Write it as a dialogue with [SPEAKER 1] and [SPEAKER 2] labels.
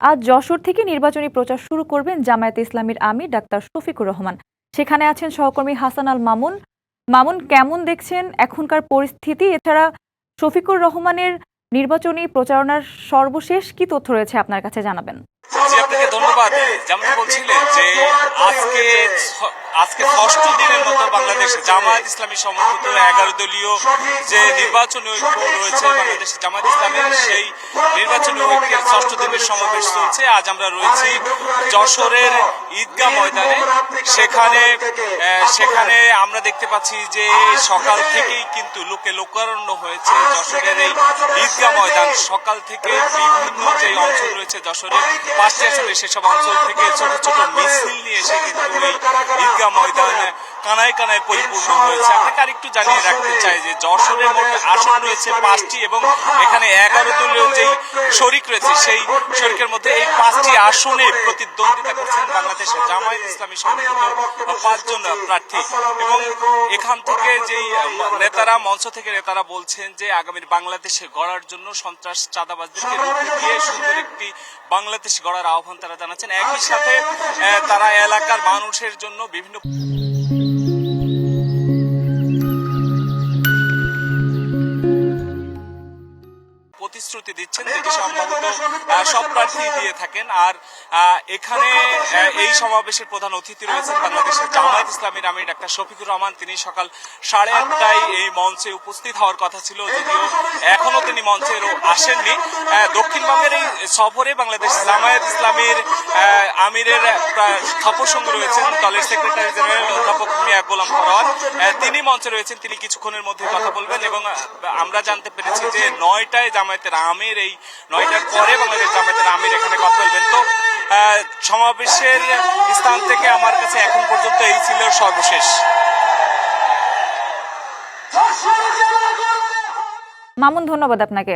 [SPEAKER 1] আজ যশোর থেকে নির্বাচনী প্রচার শুরু করবেন জামায়াতে ইসলামীর আমির ডাক্তার শফিকুর রহমান। সেখানে আছেন সহকর্মী হাসান আল মামুন। মামুন, কেমন দেখছেন এখনকার পরিস্থিতি? এছাড়া শফিকুর রহমানের নির্বাচনী প্রচারণার সর্বশেষ কি তথ্য রয়েছে আপনার কাছে জানাবেন।
[SPEAKER 2] জি, আপনাকে ধন্যবাদ। যেমন বলছিলেন যে আজকে ষষ্ঠ দিনের মতো বাংলাদেশে জামায়াত ইসলামী সমর্থিত 11 দলীয় যে নির্বাচনী ঐক্য রয়েছে বাংলাদেশে জামায়াত ইসলামের, সেই নির্বাচনী ঐক্যের ষষ্ঠ দিনের সমাবেশ চলছে। আজ আমরা রয়েছি যশোরের ঈদগাহ ময়দানে। সেখানে আমরা দেখতে পাচ্ছি যে সকাল থেকেই কিন্তু লোকারণ্য হয়েছে যশোরের এই ঈদগাহ ময়দান। সকাল থেকে বিভিন্ন যে অঞ্চল রয়েছে যশোরের 5টি আসলে সেসব অঞ্চল থেকে ছোট ছোট মিছিল নিয়ে এসে কিন্তু এই ঈদগাহ ময়দান কানায় কানায় পরিপূর্ণ হয়েছে। আপনাকে আরেকটু জানিয়ে রাখতে চাই যে যশোরের মোট আসন রয়েছে 5টি এবং এখানে 11 দলীয় যেই শরিক রয়েছে সেই শরিকের মধ্যে এই 5টি আসনে প্রতিদ্বন্দ্বিতা করছেন বাংলাদেশের জামায়াত ইসলামী সমর্থিত 5 জন প্রার্থী। এবং এখান থেকে যেই মঞ্চ থেকে নেতারা বলছেন যে আগামীর বাংলাদেশে গড়ার জন্য সন্ত্রাস চাঁদাবাজদেরকে রুখে দিয়ে সুন্দর একটি বাংলাদেশ গড়ার আহ্বান তারা জানাচ্ছেন। একই সাথে তারা এলাকার মানুষের জন্য বিভিন্ন প্রতিশ্রুতি দিচ্ছেন, যেটি সম্ভবত সব প্রার্থী দিয়ে থাকেন। আর এখানে এই সমাবেশের প্রধান অতিথি রয়েছেন বাংলাদেশের জামায়াত ইসলামীর আমির ডাক্তার শফিকুর রহমান। তিনি সকাল 8:30টায় এই মঞ্চে উপস্থিত হওয়ার কথা ছিল, যদিও এখনো তিনি মঞ্চেরও আসেননি। দক্ষিণবঙ্গের এই সফরে বাংলাদেশ জামায়াত ইসলামীর আমিরের সফর সঙ্গে রয়েছেন দলের সেক্রেটারি জেনারেল অধ্যাপক মিয়া গোলাম পরোয়ার। তিনি মঞ্চে রয়েছেন, তিনি কিছুক্ষণের মধ্যে কথা বলবেন। এবং আমরা জানতে পেরেছি যে 9টায় জামায়াতের আমির, এই 9টার পরে বাংলাদেশ জামায়াতের আমির এখানে কথা বলবেন। তো সমাবেশের স্থান থেকে আমার কাছে এখন পর্যন্ত এই ছিল সর্বশেষ।
[SPEAKER 1] মামুন, ধন্যবাদ আপনাকে।